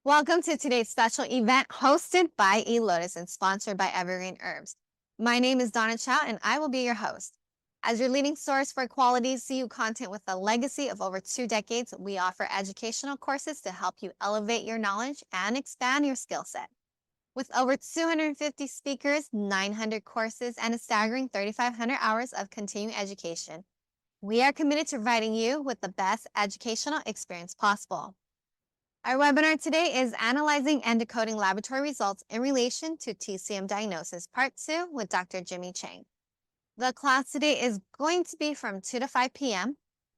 Welcome to today's special event hosted by eLotus and sponsored by Evergreen Herbs. My name is Donna Chow and I will be your host. As your leading source for quality CEU content with a legacy of over 2 decades, we offer educational courses to help you elevate your knowledge and expand your skill set. With over 250 speakers, 900 courses, and a staggering 3,500 hours of continuing education, we are committed to providing you with the best educational experience possible. Our webinar today is Analyzing and Decoding Laboratory Results in Relation to TCM Diagnosis, Part 2 with Dr. Jimmy Chang. The class today is going to be from 2 to 5 p.m.,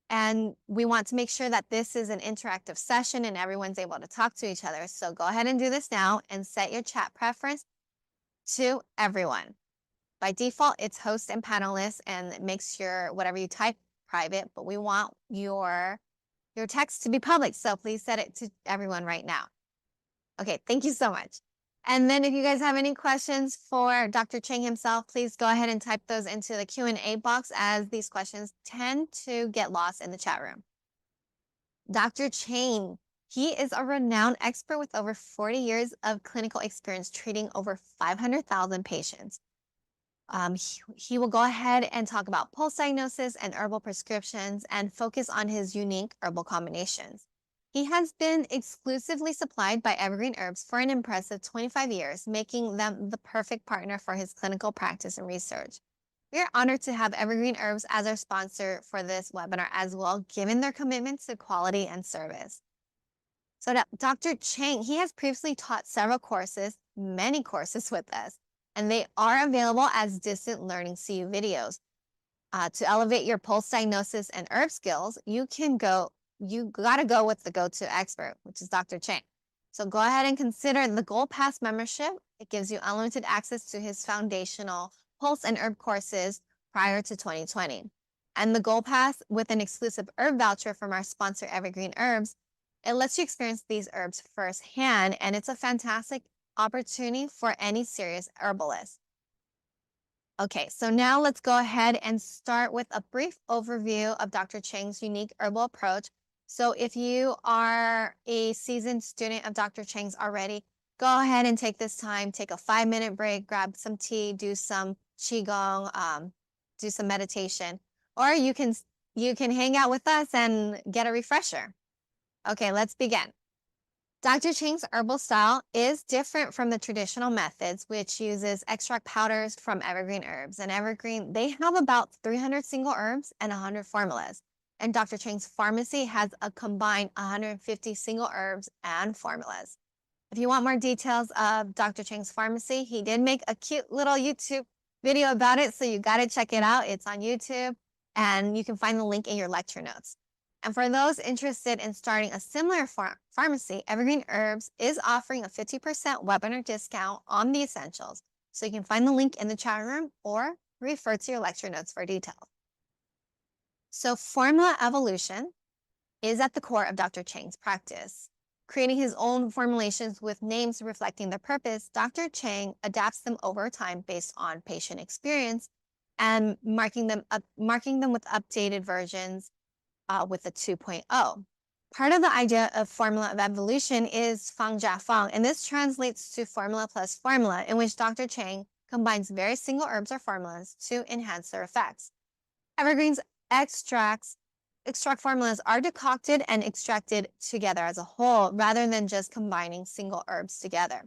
and we want to make sure that this is an interactive session and everyone's able to talk to each other. So go ahead and do this now and set your chat preference to everyone. By default, it's host and panelists, and it makes your whatever you type private, but we want your text to be public, so please set it to everyone right now. Okay, thank you so much. And then if you guys have any questions for Dr. Chang himself, please go ahead and type those into the Q&A box, as these questions tend to get lost in the chat room. Dr. Chang, he is a renowned expert with over 40 years of clinical experience treating over 500,000 patients. He will go ahead and talk about pulse diagnosis and herbal prescriptions and focus on his unique herbal combinations. He has been exclusively supplied by Evergreen Herbs for an impressive 25 years, making them the perfect partner for his clinical practice and research. We are honored to have Evergreen Herbs as our sponsor for this webinar as well, given their commitment to quality and service. So Dr. Chang, he has previously taught several courses, many courses with us, and they are available as distant learning CEU videos. To elevate your pulse diagnosis and herb skills, you gotta go with the go-to expert, which is Dr. Chang. So go ahead and consider the Gold Pass membership. It gives you unlimited access to his foundational pulse and herb courses prior to 2020. And the Gold Pass with an exclusive herb voucher from our sponsor, Evergreen Herbs, it lets you experience these herbs firsthand, and it's a fantastic opportunity for any serious herbalist. Okay, so now let's go ahead and start with a brief overview of Dr. Chang's unique herbal approach. So if you are a seasoned student of Dr. Chang's already, go ahead and take this time, take a 5-minute break, grab some tea, do some qigong, do some meditation, or you can hang out with us and get a refresher. Okay, let's begin. Dr. Chang's herbal style is different from the traditional methods, which uses extract powders from Evergreen Herbs. And Evergreen, they have about 300 single herbs and 100 formulas. And Dr. Chang's pharmacy has a combined 150 single herbs and formulas. If you want more details of Dr. Chang's pharmacy, he did make a cute little YouTube video about it, so you got to check it out. It's on YouTube, and you can find the link in your lecture notes. And for those interested in starting a similar pharmacy, Evergreen Herbs is offering a 50% webinar discount on the essentials. So you can find the link in the chat room or refer to your lecture notes for details. So formula evolution is at the core of Dr. Chang's practice. Creating his own formulations with names reflecting their purpose, Dr. Chang adapts them over time based on patient experience and marking them with updated versions with the 2.0. Part of the idea of formula of evolution is Fang Jia Fang, and this translates to formula plus formula, in which Dr. Chang combines various single herbs or formulas to enhance their effects. Evergreen's extract formulas are decocted and extracted together as a whole, rather than just combining single herbs together.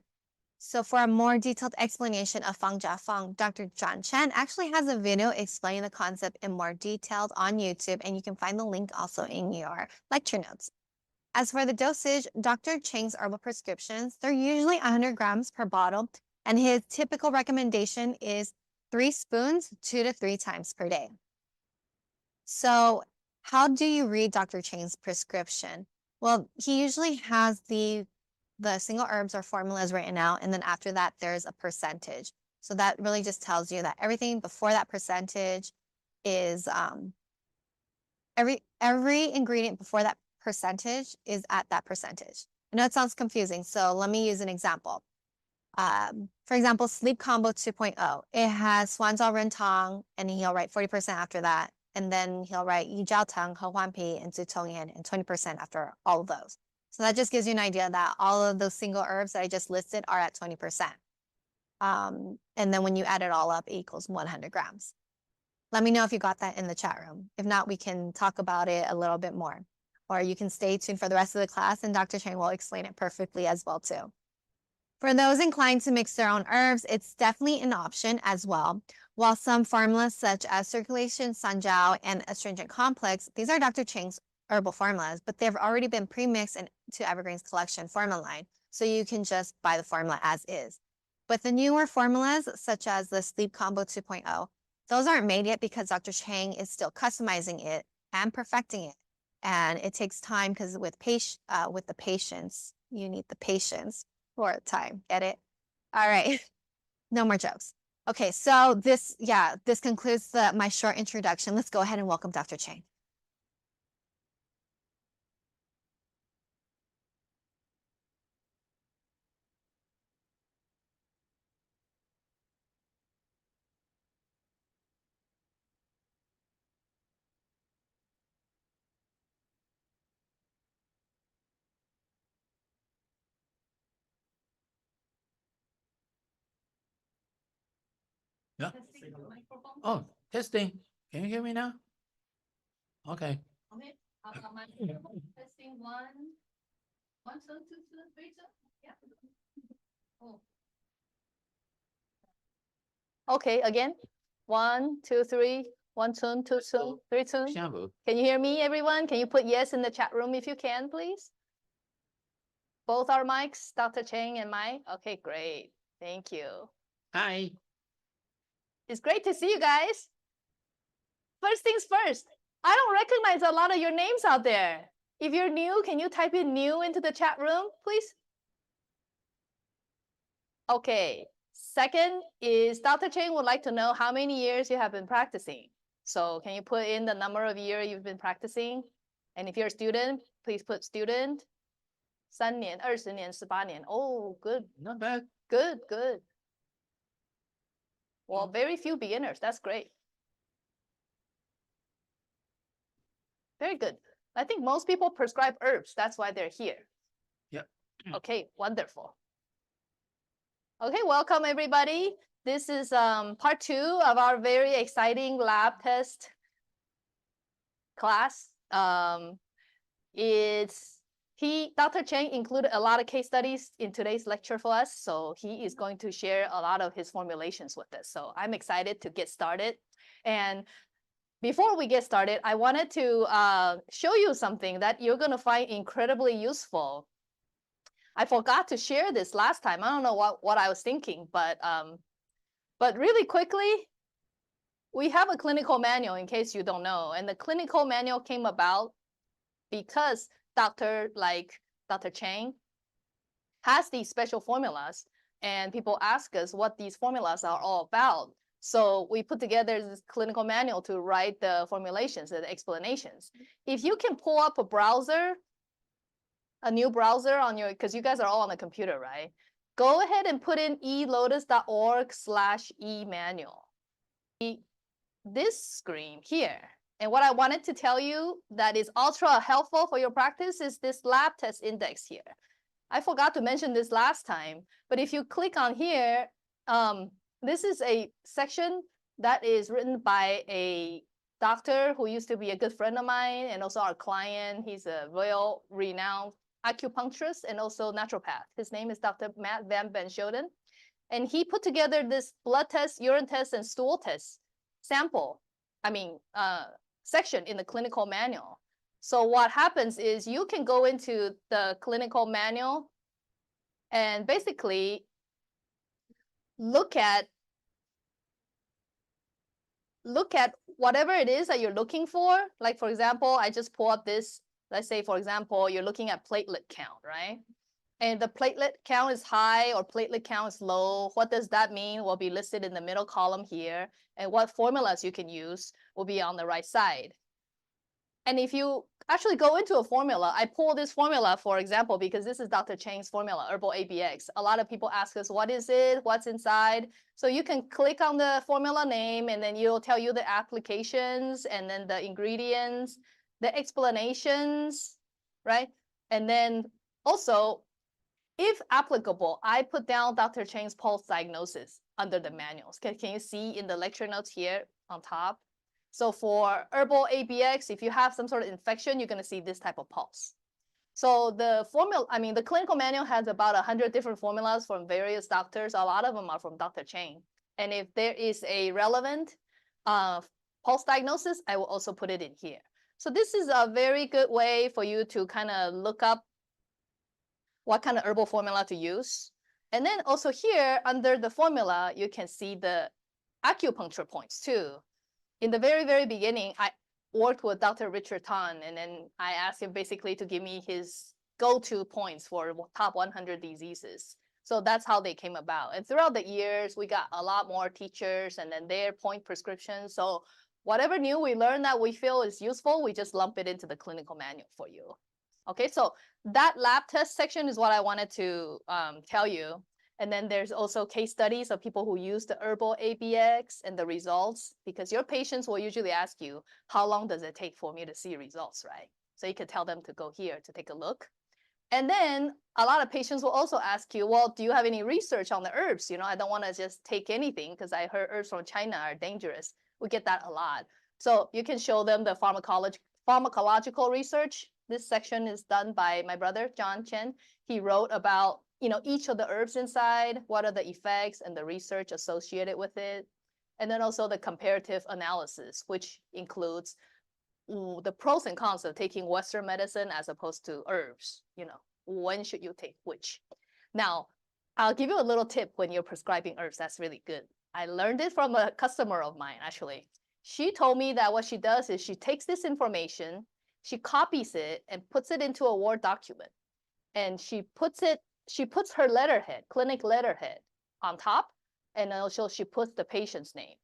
So for a more detailed explanation of Fang Jia Fang, Dr. John Chen actually has a video explaining the concept in more detail on YouTube, and you can find the link also in your lecture notes. As for the dosage, Dr. Chang's herbal prescriptions, they're usually 100 grams per bottle, and his typical recommendation is 3 spoons 2 to 3 times per day. So how do you read Dr. Chang's prescription? Well, he usually has the single herbs or formulas written out, and then after that, there's a percentage. So that really just tells you that everything before that percentage is, every ingredient before that percentage is at that percentage. I know it sounds confusing, so let me use an example. For example, Sleep Combo 2.0, it has Swanzhao Rentang, and he'll write 40% after that, and then he'll write Yi Jiao Tang, He Huan Pi, and Zu Tong Yan, and 20% after all of those. So that just gives you an idea that all of those single herbs that I just listed are at 20%. And then when you add it all up, it equals 100 grams. Let me know if you got that in the chat room. If not, we can talk about it a little bit more. Or you can stay tuned for the rest of the class and Dr. Chang will explain it perfectly as well too. For those inclined to mix their own herbs, it's definitely an option as well. While some formulas such as circulation, sanjiao, and astringent complex, these are Dr. Chang's herbal formulas, but they've already been pre-mixed into Evergreen's collection formula line, so you can just buy the formula as is. But the newer formulas, such as the Sleep Combo 2.0, those aren't made yet because Dr. Chang is still customizing it and perfecting it. And it takes time because with the patients, you need the patience for time. Get it? All right. No more jokes. Okay, so this concludes my short introduction. Let's go ahead and welcome Dr. Chang. Yeah. Oh, testing. Can you hear me now? Okay. Okay. Testing one, two, three, two. Yeah. Oh. Okay, again. 1, 2, 3. 1, 2, 2, 2, 3, 2. Can you hear me, everyone? Can you put yes in the chat room if you can, please? Both our mics, Dr. Chang and Mai. Okay, great. Thank you. Hi. It's great to see you guys. First things first, I don't recognize a lot of your names out there. If you're new, can you type in new into the chat room, please? Okay. Second is Dr. Chang would like to know how many years you have been practicing. So can you put in the number of years you've been practicing? And if you're a student, please put student. 3年、20年、18年. Oh, good. Not bad. Good, good. Well, very few beginners. That's great. Very good. I think most people prescribe herbs. That's why they're here. Yep. Okay, wonderful. Okay, welcome everybody. This is part 2 of our very exciting lab test class. Dr. Chang included a lot of case studies in today's lecture for us, so he is going to share a lot of his formulations with us. So I'm excited to get started. And before we get started, I wanted to show you something that you're going to find incredibly useful. I forgot to share this last time. I don't know what I was thinking, but really quickly, we have a clinical manual in case you don't know. And the clinical manual came about because Dr. Chang has these special formulas, and people ask us what these formulas are all about. So we put together this clinical manual to write the formulations and the explanations. If you can pull up a browser, a new browser on your, because you guys are all on the computer, right? Go ahead and put in elotus.org/e-manual. This screen here. And what I wanted to tell you that is ultra helpful for your practice is this lab test index here. I forgot to mention this last time, but if you click on here, this is a section that is written by a doctor who used to be a good friend of mine and also our client. He's a royal renowned acupuncturist and also naturopath. His name is Dr. Matt Van Benschoten. And he put together this blood test, urine test, and stool test section in the clinical manual. So what happens is you can go into the clinical manual and basically look at whatever it is that you're looking for. Like, for example, I just pull up this. Let's say, for example, you're looking at platelet count, right? And the platelet count is high or platelet count is low. What does that mean? Will be listed in the middle column here. And what formulas you can use will be on the right side. And if you actually go into a formula, I pull this formula, for example, because this is Dr. Chang's formula, Herbal ABX. A lot of people ask us, what is it? What's inside? So you can click on the formula name, and then it'll tell you the applications, and then the ingredients, the explanations, right? And then Also, if applicable, I put down Dr. Chang's pulse diagnosis under the manuals. Can you see in the lecture notes here on top? So for herbal ABX, if you have some sort of infection, you're going to see this type of pulse. So the the clinical manual has about 100 different formulas from various doctors. A lot of them are from Dr. Chang. And if there is a relevant pulse diagnosis, I will also put it in here. So this is a very good way for you to kind of look up what kind of herbal formula to use. And then also here under the formula, you can see the acupuncture points too. In the very, very beginning, I worked with Dr. Richard Tan, and then I asked him basically to give me his go-to points for top 100 diseases. So that's how they came about. And throughout the years, we got a lot more teachers and then their point prescriptions. So whatever new we learn that we feel is useful, we just lump it into the clinical manual for you. Okay, so that lab test section is what I wanted to tell you. And then there's also case studies of people who use the herbal ABX and the results, because your patients will usually ask you, how long does it take for me to see results, right? So you could tell them to go here to take a look. And then a lot of patients will also ask you, well, do you have any research on the herbs? You know, I don't want to just take anything because I heard herbs from China are dangerous. We get that a lot. So you can show them the pharmacological research. This section is done by my brother, John Chen. He wrote about, each of the herbs inside, what are the effects and the research associated with it. And then also the comparative analysis, which includes the pros and cons of taking Western medicine as opposed to herbs. When should you take which? Now, I'll give you a little tip when you're prescribing herbs. That's really good. I learned it from a customer of mine, actually. She told me that what she does is she takes this information, she copies it and puts it into a Word document. And she puts her letterhead, clinic letterhead on top, and also she puts the patient's name.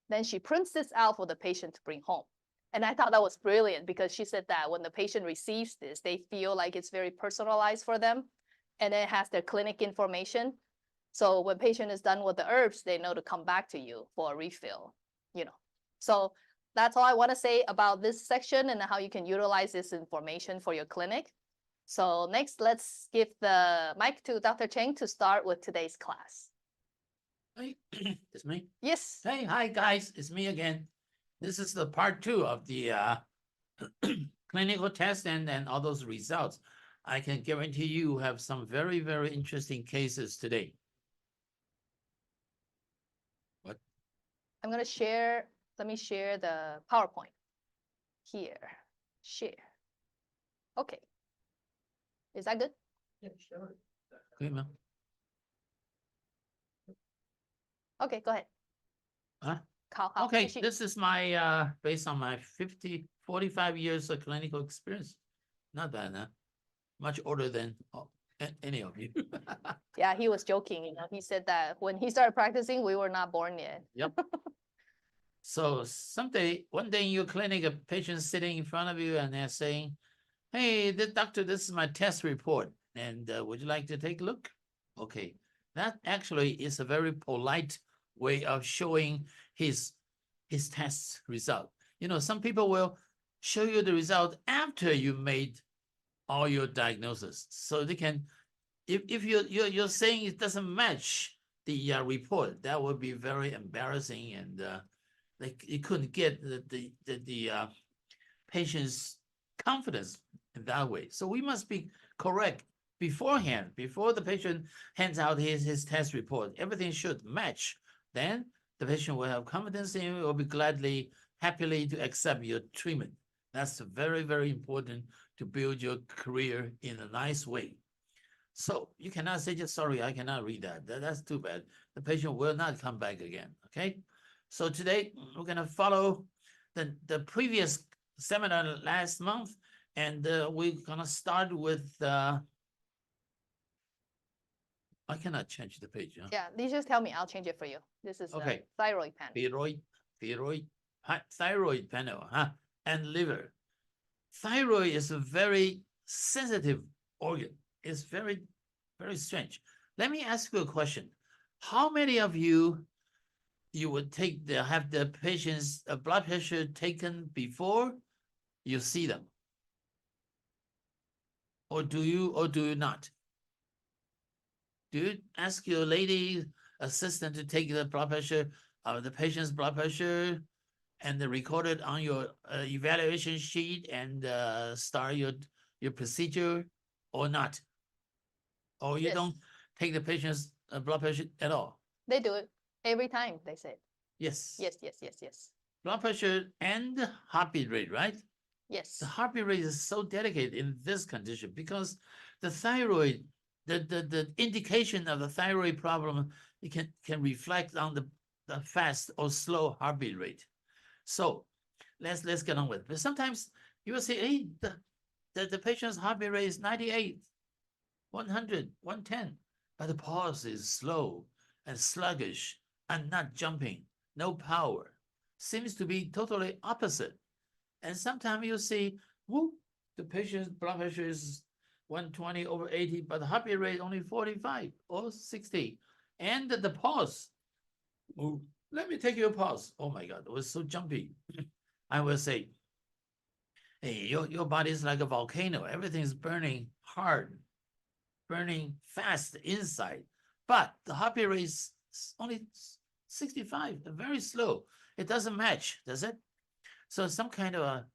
Then she prints this out for the patient to bring home. And I thought that was brilliant because she said that when the patient receives this, they feel like it's very personalized for them, and it has their clinic information. So when patient is done with the herbs, they know to come back to you for a refill, So that's all I want to say about this section and how you can utilize this information for your clinic. So next, let's give the mic to Dr. Chang to start with today's class. Hey, it's me. Yes. Hey, hi guys, it's me again. This is the part 2 of the clinical test and all those results. I can guarantee you have some very, very interesting cases today. What? I'm going to share. Let me share the PowerPoint here. Share. Okay. Is that good? Yeah, sure. Okay, ma'am. Okay, go ahead. Huh? Okay, this is my based on my 45 years of clinical experience. Not bad, huh? Much older than any of you. Yeah, he was joking. He said that when he started practicing, we were not born yet. Yep. So one day in your clinic, a patient sitting in front of you and they're saying, hey, doctor, this is my test report. And would you like to take a look? Okay. That actually is a very polite way of showing his test result. Some people will show you the result after you made all your diagnosis. So they can, if you're saying it doesn't match the report, that would be very embarrassing, and you couldn't get the patient's confidence in that way. So we must be correct beforehand, before the patient hands out his test report. Everything should match. Then the patient will have confidence in you, will be happily to accept your treatment. That's very, very important to build your career in a nice way. So you cannot say just, sorry, I cannot read that. That's too bad. The patient will not come back again, okay? So today we're gonna follow the previous seminar last month, and we're gonna start with, I cannot change the page. Huh? Yeah, you just tell me, I'll change it for you. This is Okay. the thyroid panel. Thyroid panel, huh? And liver. Thyroid is a very sensitive organ. It's very, very strange. Let me ask you a question. How many of you would have the patient's blood pressure taken before you see them? Or do you not? Do you ask your lady assistant to take the blood pressure of the patient's blood pressure and record it on your evaluation sheet and start your procedure or not? Or you Yes. don't take the patient's blood pressure at all? They do it every time, they said. Yes. Yes, yes, yes, yes. Blood pressure and heartbeat rate, right? Yes. The heartbeat rate is so delicate in this condition because the thyroid, the indication of the thyroid problem, it can reflect on the fast or slow heartbeat rate. So let's get on with it. But sometimes you will say, hey, the patient's heartbeat rate is 98, 100, 110, but the pulse is slow and sluggish and not jumping, no power. Seems to be totally opposite. And sometimes you see, whoop, the patient's blood pressure is 120 over 80, but the heartbeat rate only 45 or 60. And the pulse, oh, let me take your pulse. Oh my God, it was so jumpy. I will say, hey, your body is like a volcano. Everything's burning hard, burning fast inside. But the heartbeat rate is only 65, very slow. It doesn't match, does it? So some kind of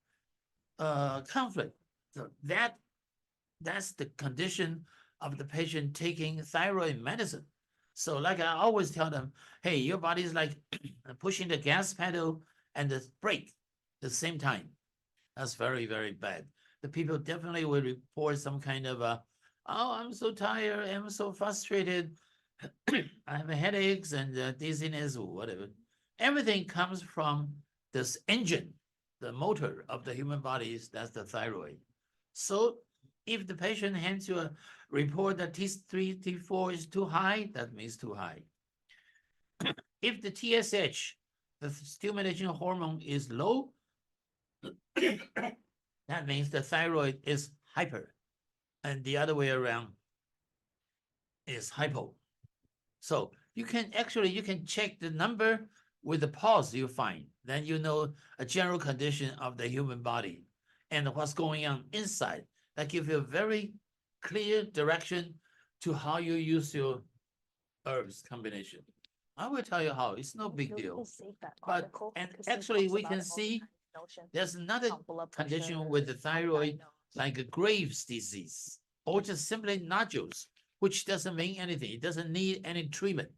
a conflict. So that's the condition of the patient taking thyroid medicine. So like I always tell them, hey, your body is like pushing the gas pedal and the brake at the same time. That's very, very bad. The people definitely will report some kind of oh, I'm so tired, I'm so frustrated, I have headaches and dizziness or whatever. Everything comes from this engine, the motor of the human body, that's the thyroid. So if the patient hands you a report that T3, T4 is too high, that means too high. If the TSH, the stimulation hormone, is low, that means the thyroid is hyper, and the other way around is hypo. So you can check the number with the pulse you find. Then you know a general condition of the human body and what's going on inside. That gives you a very clear direction to how you use your herbs combination. I will tell you how. It's no big deal. But and actually we can see there's another condition with the thyroid, like a Graves' disease, or just simply nodules, which doesn't mean anything. It doesn't need any treatment.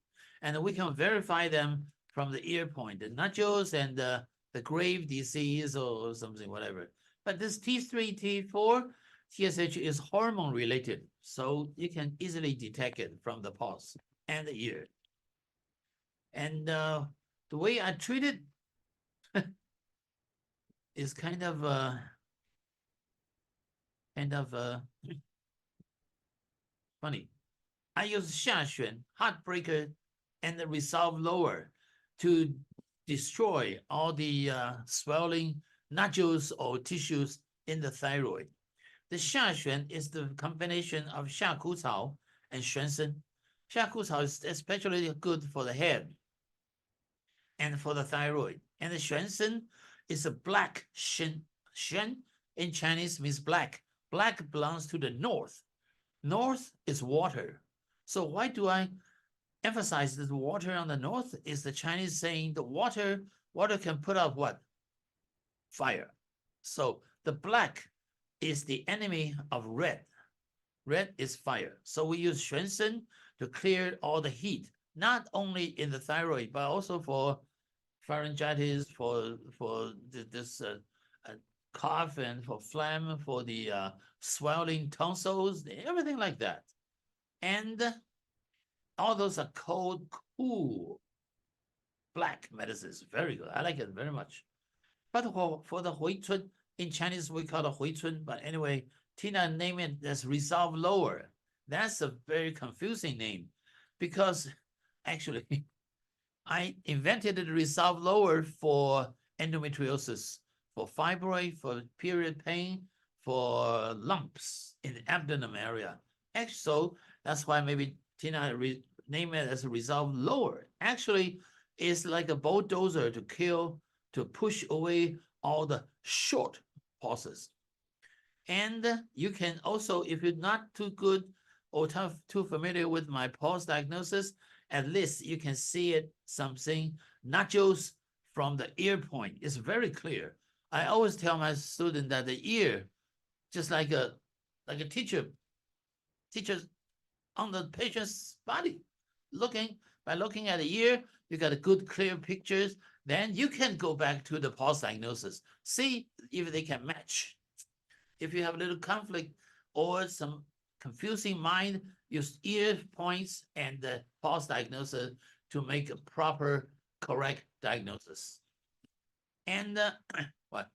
And we can verify them from the ear point, the nodules and the Graves' disease or something, whatever. But this T3, T4, TSH is hormone related, so you can easily detect it from the pulse and the ear. And the way I treat it is kind of funny. I use 下旋 heartbreaker and the resolve lower to destroy all the swelling nodules or tissues in the thyroid. The 下旋 is the combination of 下枯草 and 玄参. 下枯草 is especially good for the head and for the thyroid. And the 玄参is a black shen. Shen in Chinese means black. Black belongs to the north. North is water. So why do I emphasize that the water on the north? Is the Chinese saying the water can put out what? Fire. So the black is the enemy of red. Red is fire. So we use 玄参 to clear all the heat, not only in the thyroid, but also for pharyngitis, for this cough and for phlegm, for the swelling tonsils, everything like that. And all those are cold, cool, black medicines. Very good. I like it very much. But for the Huichun, in Chinese we call it Huichun, but anyway, Tina named it as resolve lower. That's a very confusing name because actually I invented the resolve lower for endometriosis, for fibroid, for period pain, for lumps in the abdomen area. Actually, so that's why maybe Tina named it as a resolve lower. Actually, it's like a bulldozer to push away all the short pulses. And you can also, if you're not too good or too familiar with my pulse diagnosis, at least you can see it something nodules from the ear point. It's very clear. I always tell my student that the ear, just like a teacher on the patient's body, by looking at the ear, you got a good clear pictures. Then you can go back to the pulse diagnosis, see if they can match. If you have a little conflict or some confusing mind, use ear points and the pulse diagnosis to make a proper, correct diagnosis. And what?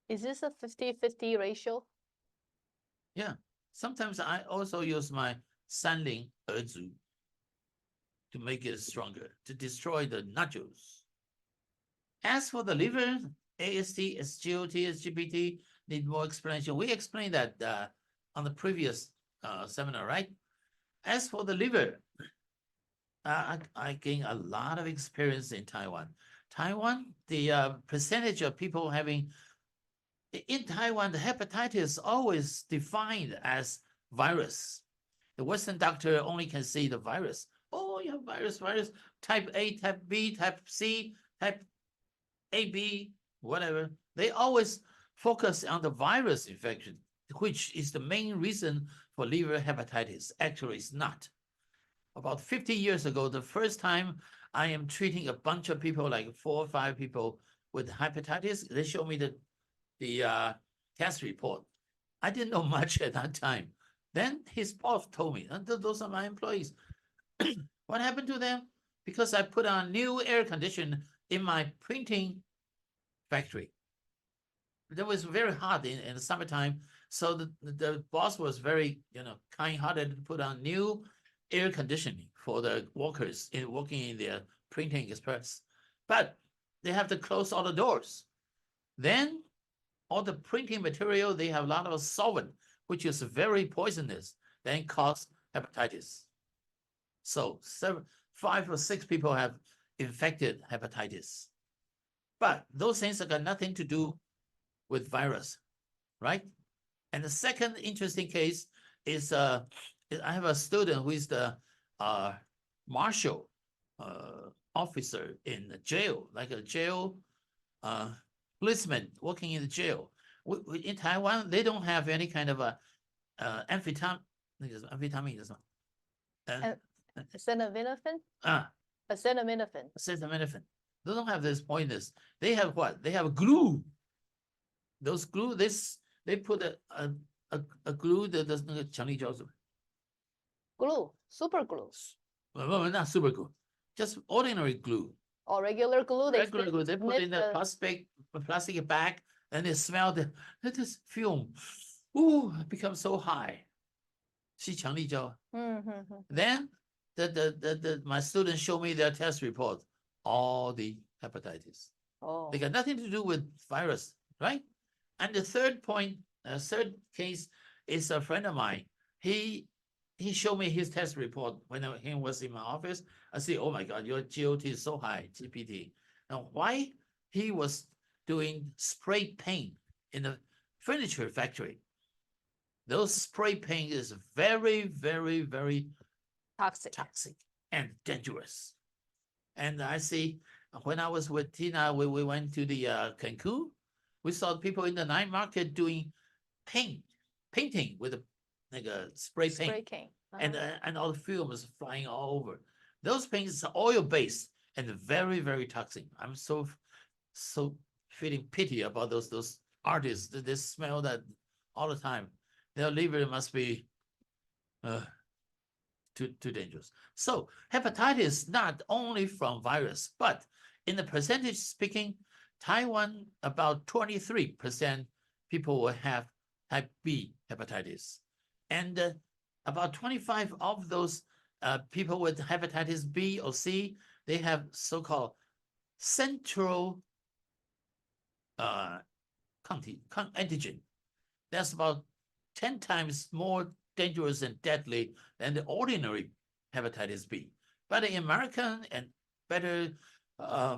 Is this a 50-50 ratio? Yeah. Sometimes I also use my Sanling Erzu to make it stronger, to destroy the nodules. As for the liver, AST, SGOT, SGPT need more explanation. We explained that on the previous seminar, right? As for the liver, I gained a lot of experience in Taiwan. Taiwan, the percentage of people having, in Taiwan, the hepatitis always defined as virus. The Western doctor only can see the virus. Oh, you have virus, type A, type B, type C, type AB, whatever. They always focus on the virus infection, which is the main reason for liver hepatitis. Actually, it's not. About 50 years ago, the first time I am treating a bunch of people, like 4 or 5 people with hepatitis, they showed me the test report. I didn't know much at that time. Then his boss told me, those are my employees. What happened to them? Because I put on new air condition in my printing factory. That was very hot in the summertime. So the boss was very, kind-hearted to put on new air conditioning for the workers working in their printing express. But they have to close all the doors. Then all the printing material, they have a lot of solvent, which is very poisonous, then cause hepatitis. So 5 or 6 people have infected hepatitis. But those things have got nothing to do with virus, right? And the second interesting case is I have a student who is the marshal officer in the jail, like a jail policeman working in the jail. In Taiwan, they don't have any kind of a amphetamine. Acetaminophen? Ah, Acetaminophen. acetaminophen. They don't have this poisonous. They have what? They have glue. Those glue, they put a glue that does not Glue, super glue, well, not super glue, just ordinary glue. or regular glue. Regular glue, they put in a plastic bag, and they smell this fume. Ooh, it becomes so high. 是强力胶. Then my students show me their test report, all the hepatitis. Oh. They got nothing to do with virus, right? And the third case is a friend of mine. He showed me his test report when he was in my office. I say, oh my God, your GOT is so high, GPT. Now, why? He was doing spray paint in the furniture factory. Those spray paint is very, very, very Toxic. and dangerous. And I see, when I was with Tina, we went to the Cancun. We saw people in the night market doing painting with a spray paint. Spray paint. And all the film is flying all over. Those paints are oil-based and very, very toxic. I'm so feeling pity about those artists that they smell that all the time. Their liver must be too dangerous. So hepatitis not only from virus, but in the percentage speaking, Taiwan, about 23% people will have type B hepatitis. And about 25 of those people with hepatitis B or C, they have so-called central antigen. That's about 10 times more dangerous and deadly than the ordinary hepatitis B. But in American and better,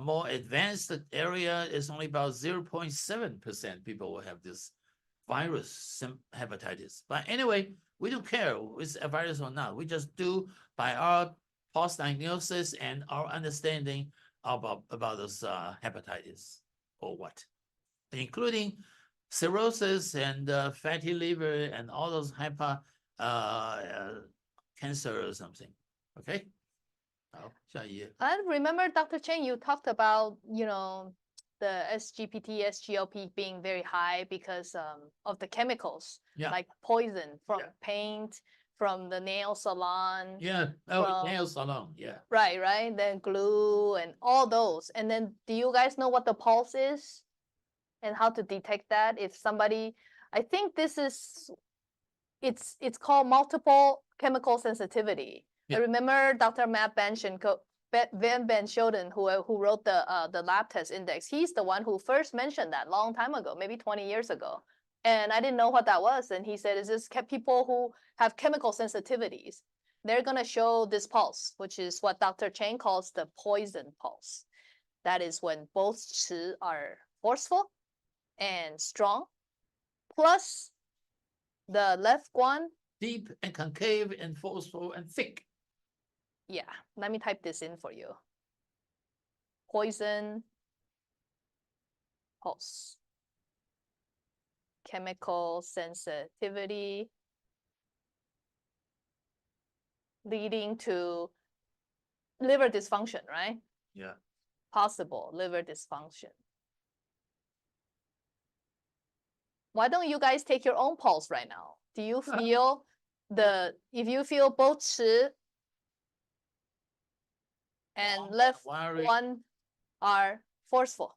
more advanced area is only about 0.7% people will have this virus hepatitis. But anyway, we don't care if it's a virus or not. We just do by our post diagnosis and our understanding about those hepatitis or what, including cirrhosis and fatty liver and all those cancer or something. Okay. I remember, Dr. Chang, you talked about, the SGPT, SGLP being very high because of the chemicals, Yeah. like poison from paint, from the nail salon. Yeah. Nail salon. Yeah. Right. Then glue and all those. And then do you guys know what the pulse is and how to detect that? If somebody, I think this is, it's called multiple chemical sensitivity. Yeah. I remember Dr. Matt Van Schoten, who wrote the lab test index. He's the one who first mentioned that long time ago, maybe 20 years ago. And I didn't know what that was. And he said, is this people who have chemical sensitivities? They're going to show this pulse, which is what Dr. Chang calls the poison pulse. That is when both Qi are forceful and strong, plus the left guan. Deep and concave and forceful and thick. Yeah, let me type this in for you. Poison pulse. Chemical sensitivity leading to liver dysfunction, right? Yeah. Possible liver dysfunction. Why don't you guys take your own pulse right now? Do you feel if you feel both Qi and left one are forceful?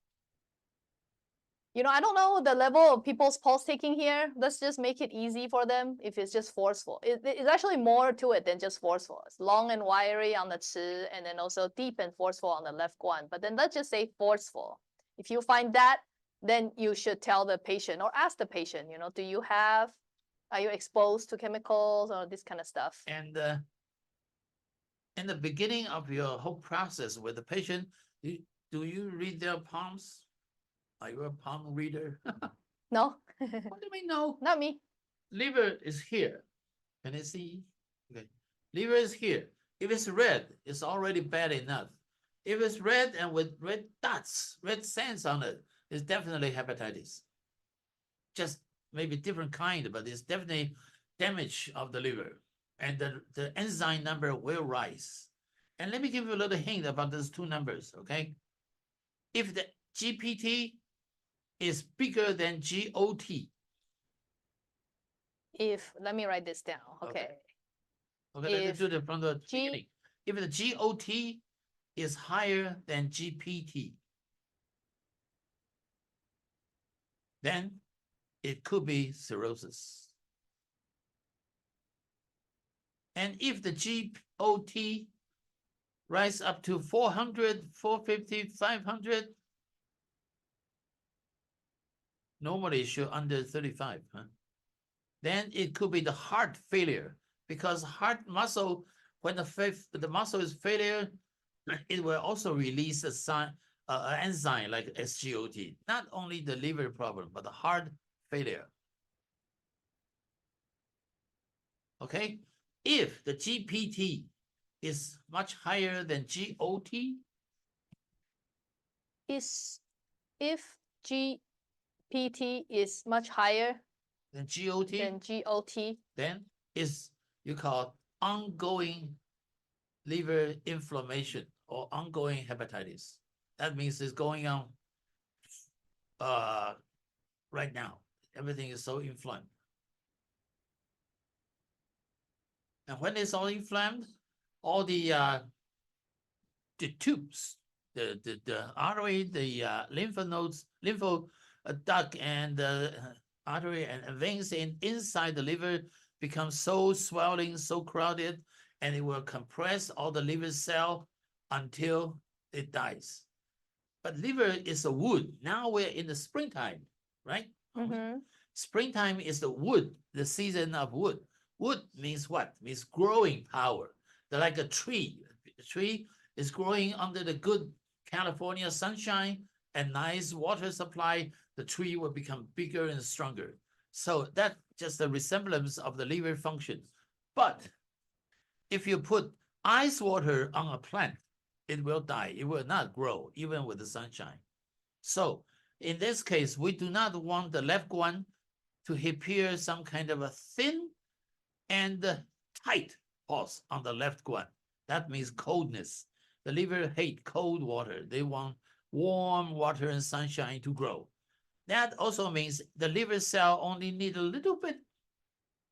I don't know the level of people's pulse taking here. Let's just make it easy for them if it's just forceful. It's actually more to it than just forceful. It's long and wiry on the Qi, and then also deep and forceful on the left guan. But then let's just say forceful. If you find that, then you should tell the patient or ask the patient, are you exposed to chemicals or this kind of stuff? And in the beginning of your whole process with the patient, do you read their palms? Are you a palm reader? No. What do you mean no? Not me. Liver is here. Can you see? Okay. Liver is here. If it's red, it's already bad enough. If it's red and with red dots, red sands on it, it's definitely hepatitis. Just maybe different kind, but it's definitely damage of the liver. And the enzyme number will rise. And let me give you a little hint about those two numbers, okay? If the GPT is bigger than GOT. Let me write this down. Okay. Okay, let's do it from the beginning. If the GOT is higher than GPT, then it could be cirrhosis. And if the GOT rise up to 400, 450, 500, normally it should under 35, huh? Then it could be the heart failure, because heart muscle, when the muscle is failure, it will also release an enzyme like SGOT. Not only the liver problem, but the heart failure. Okay, if the GPT is much higher than GOT, if GPT is much higher than GOT, then is you call ongoing liver inflammation or ongoing hepatitis. That means it's going on right now. Everything is so inflamed. And when it's all inflamed, all the tubes, the artery, the lymph nodes, lympho duct, and the artery and veins inside the liver become so swelling, so crowded, and it will compress all the liver cell until it dies. But liver is a wood. Now we're in the springtime, right? Mm-hmm. Springtime is the wood, the season of wood. Wood means what? Means growing power. They're like a tree. A tree is growing under the good California sunshine and nice water supply. The tree will become bigger and stronger. So that's just a resemblance of the liver function. But if you put ice water on a plant, it will die. It will not grow, even with the sunshine. So in this case, we do not want the left guan to appear some kind of a thin and tight pulse on the left guan. That means coldness. The liver hate cold water. They want warm water and sunshine to grow. That also means the liver cell only need a little bit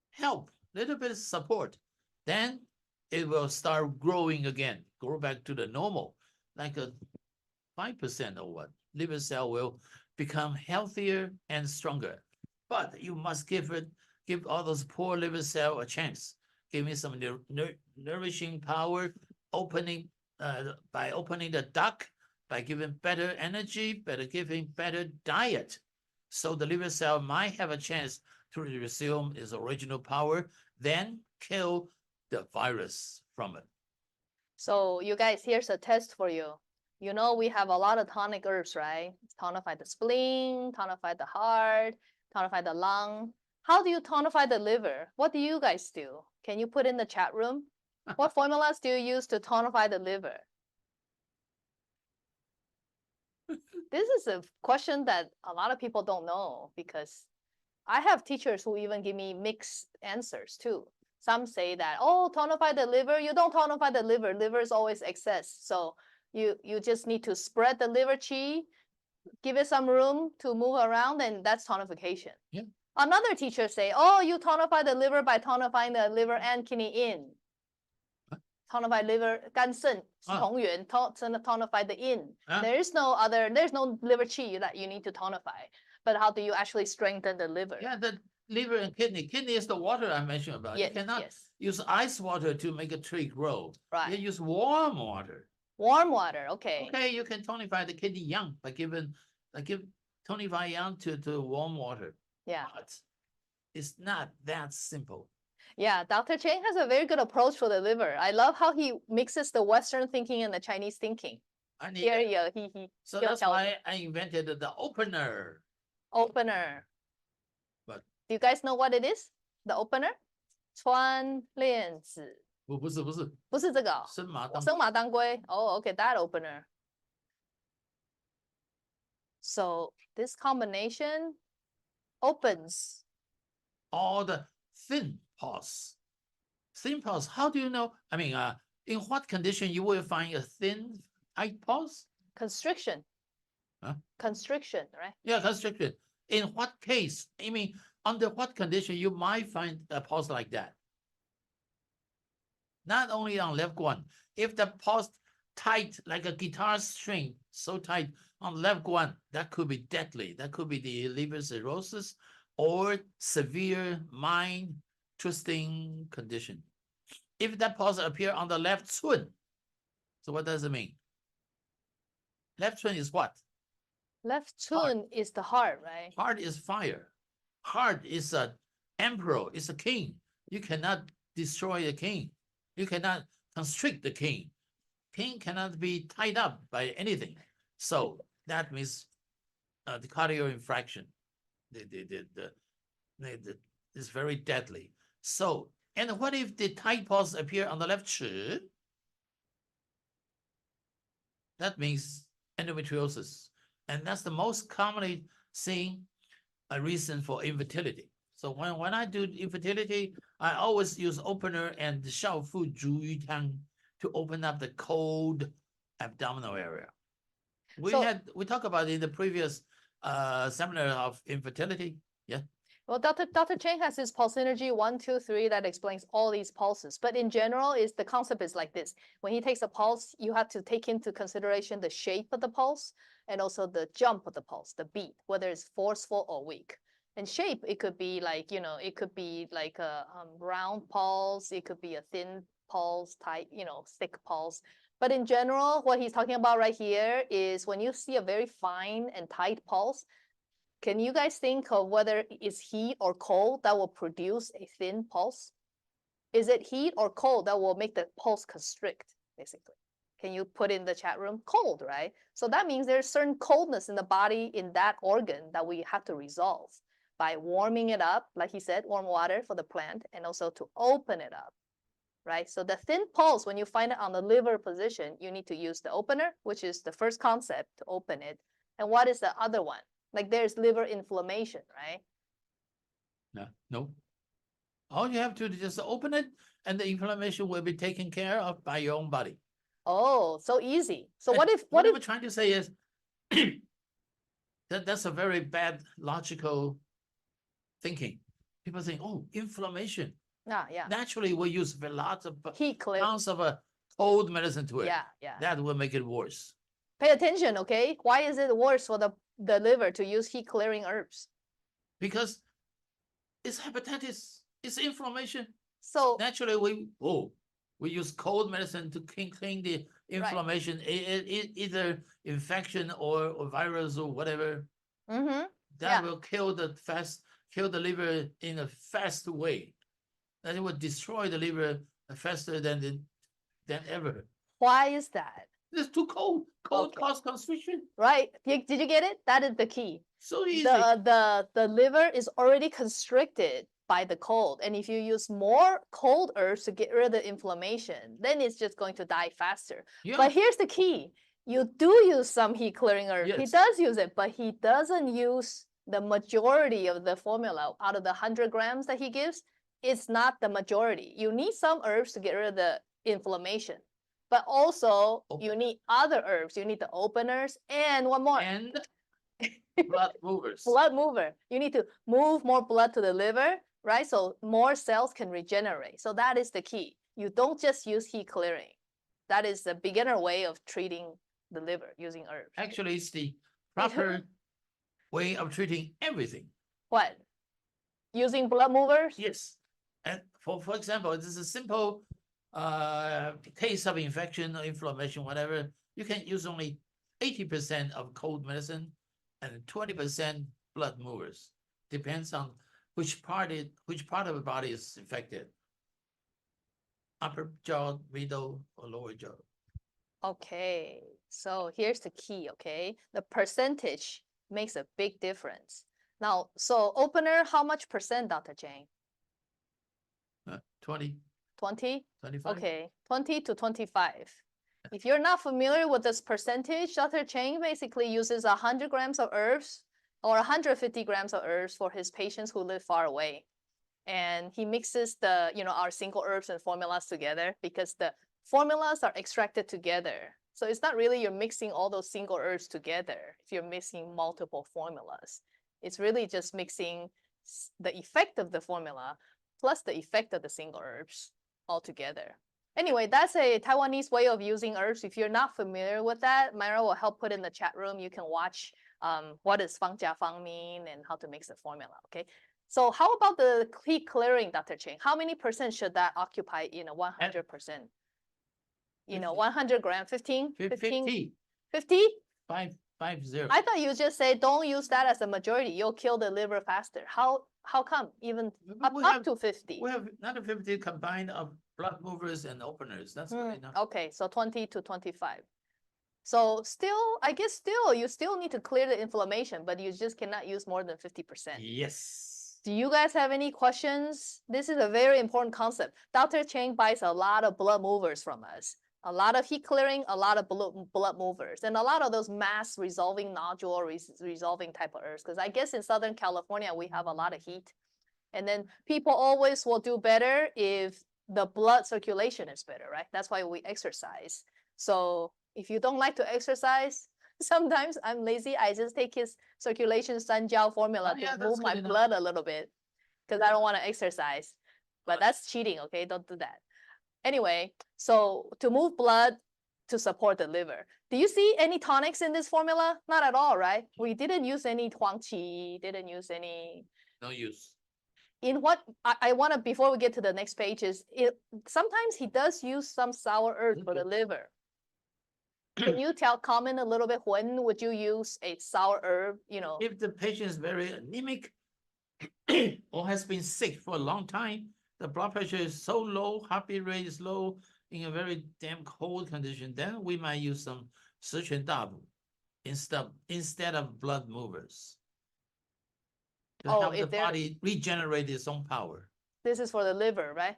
help, little bit of support. Then it will start growing again, grow back to the normal, like a 5% or what. Liver cell will become healthier and stronger. But you must give all those poor liver cell a chance. Give me some nourishing power, by opening the duct, by giving better energy, giving better diet. So the liver cell might have a chance to resume its original power, then kill the virus from it. So you guys, here's a test for you. You know, we have a lot of tonic herbs, right? Tonify the spleen, tonify the heart, tonify the lung. How do you tonify the liver? What do you guys do? Can you put in the chat room? What formulas do you use to tonify the liver? This is a question that a lot of people don't know, because I have teachers who even give me mixed answers too. Some say that, oh, tonify the liver. You don't tonify the liver. Liver is always excess. So you just need to spread the liver qi, give it some room to move around, and that's tonification. Yeah. Another teacher say, oh, you tonify the liver by tonifying the liver and kidney in. Tonify liver, 肝肾是同源, tonify the in. There's no liver qi that you need to tonify. But how do you actually strengthen the liver? Yeah, the liver and kidney. Kidney is the water I mentioned about. Yes, You cannot yes. use ice water to make a tree grow. Right. You use warm water. Warm water, okay. Okay, you can tonify the kidney yang by tonify yang to warm water. Yeah. But it's not that simple. Yeah, Dr. Chang has a very good approach for the liver. I love how he mixes the Western thinking and the Chinese thinking. I need Here, that. yeah, So he'll that's tell why I invented the opener. opener. But Do you guys know what it is? The opener? 穿链子。不是不是这个哦。生麻当生马当归. Oh, okay, that opener. So this combination opens all the thin pulse. Thin pulse, how do you know? I mean, in what condition you will find a thin tight pulse? constriction. Huh? Constriction, right? Yeah, constriction. In what case? I mean, under what condition you might find a pulse like that? Not only on left guan. If the pulse tight like a guitar string, so tight on left guan, that could be deadly. That could be the liver cirrhosis or severe mind twisting condition. If that pulse appear on the left cun, so what does it mean? Left cun is what? Left cun is the heart, right? Heart is fire. Heart is an emperor, is a king. You cannot destroy a king. You cannot constrict the king. King cannot be tied up by anything. So that means the cardio infraction. Is very deadly. So, and what if the tight pulse appear on the left chi? That means endometriosis. And that's the most commonly seen reason for infertility. So when I do infertility, I always use opener and Shao Fu Zhu Yu Tang to open up the cold abdominal area. We talked about it in the previous seminar of infertility. Yeah. Well, Dr. Chang has his pulse energy 1, 2, 3 that explains all these pulses. But in general, the concept is like this. When he takes a pulse, you have to take into consideration the shape of the pulse and also the jump of the pulse, the beat, whether it's forceful or weak. And shape, it could be like, it could be like a round pulse. It could be a thin pulse, tight, thick pulse. But in general, what he's talking about right here is when you see a very fine and tight pulse, can you guys think of whether it's heat or cold that will produce a thin pulse? Is it heat or cold that will make the pulse constrict, basically? Can you put in the chat room? Cold, right? So that means there's certain coldness in the body in that organ that we have to resolve. by warming it up, like he said, warm water for the plant, and also to open it up, right? So the thin pulse, when you find it on the liver position, you need to use the opener, which is the first concept to open it. And what is the other one? Like there's liver inflammation, right? No. All you have to do is just open it, and the inflammation will be taken care of by your own body. Oh, so easy. So And what if what I'm trying to say is that's a very bad logical thinking. People think, oh, inflammation. yeah. Naturally, we use a lot of Heat clear. pounds of a cold medicine to it. Yeah. That will make it worse. Pay attention, okay? Why is it worse for the liver to use heat clearing herbs? Because it's hepatitis, it's inflammation. So Naturally, we use cold medicine to clean the inflammation, either infection or virus or whatever. That will kill the liver in a fast way. That it will destroy the liver faster than ever. why is that? It's too cold. Cold Okay. cause constriction. Right? Did you get it? That is the key. So easy. The liver is already constricted by the cold, and if you use more cold herbs to get rid of the inflammation, then it's just going to die faster. Yeah. But here's the key: you do use some heat clearing herbs. He Yes. does use it, but he doesn't use the majority of the formula out of the 100 grams that he gives. It's not the majority. You need some herbs to get rid of the inflammation, but also you need other herbs. You need the openers and one more. And blood movers. Blood mover. You need to move more blood to the liver, right? So more cells can regenerate. So that is the key. You don't just use heat clearing. That is the beginner way of treating the liver using herbs. Actually, it's the proper way of treating everything. What? Using blood movers? Yes. And for example, this is a simple case of infection or inflammation, whatever. You can use only 80% of cold medicine and 20% blood movers. Depends on which part of the body is affected. Upper jaw, middle, or lower jaw. Okay, so here's the key, okay? The percentage makes a big difference. Now, so opener, how much percent, Dr. Chang? 20, 20? 25. Okay, 20 to 25. If you're not familiar with this percentage, Dr. Chang basically uses 100 grams of herbs or 150 grams of herbs for his patients who live far away. And he mixes our single herbs and formulas together because the formulas are extracted together. So it's not really you're mixing all those single herbs together if you're mixing multiple formulas. It's really just mixing the effect of the formula plus the effect of the single herbs all together. Anyway, that's a Taiwanese way of using herbs. If you're not familiar with that, Myra will help put in the chat room. You can watch what does fang jia fang mean and how to mix the formula, okay? So how about the heat clearing, Dr. Chang? How many percent should that occupy in a 100%? 100 gram, 15? 50. 50? 50. I thought you just say don't use that as a majority. You'll kill the liver faster. How come even up to 50? We have another 50 combined of blood movers and openers. That's good enough. Okay, so 20 to 25. So I guess you still need to clear the inflammation, but you just cannot use more than 50%. Yes. Do you guys have any questions? This is a very important concept. Dr. Chang buys a lot of blood movers from us. A lot of heat clearing, a lot of blood movers, and a lot of those mass resolving nodule resolving type of herbs. Because I guess in Southern California, we have a lot of heat. And then people always will do better if the blood circulation is better, right? That's why we exercise. So if you don't like to exercise, sometimes I'm lazy. I just take his circulation Sanjiao formula to move my blood a little bit because I don't want to exercise. But that's cheating, okay? Don't do that. Anyway, so to move blood to support the liver. Do you see any tonics in this formula? Not at all, right? We didn't use any huangqi, didn't use any. No use. In what I want to, before we get to the next page, is sometimes he does use some sour herbs for the liver. Can you comment a little bit, when would you use a sour herb, If the patient is very anemic or has been sick for a long time, the blood pressure is so low, heartbeat rate is low, in a very damn cold condition, then we might use some Sichuan dabu instead of blood movers. to Oh, help the if they're- body regenerate its own power. This is for the liver, right?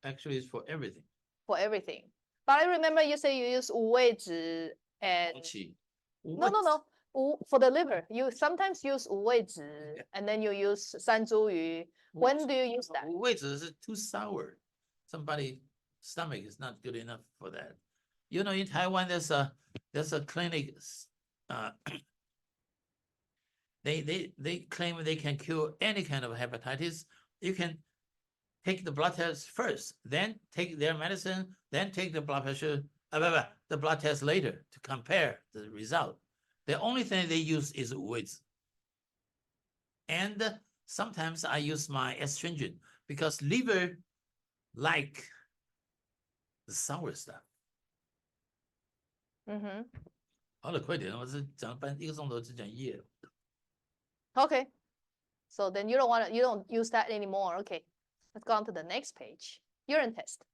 Actually, it's for everything. For everything. But I remember you say you use 五味子 and 气 no, no, no. For the liver, you sometimes use 五味子 and then you use 山茱萸. When do you use that? 五味子 is too sour. Somebody stomach is not good enough for that. You know, in Taiwan, there's a clinic. Uh, they claim they can cure any kind of hepatitis. You can take the blood test first, then take their medicine, then take the blood pressure, the blood test later to compare the result. The only thing they use is weights. And sometimes I use my astringent because liver like the sour stuff. Mm-hmm. 好了，快点，我是讲半1个钟头，只讲1页。Okay. So then you don't use that anymore. Okay. Let's go on to the next page. Urine test.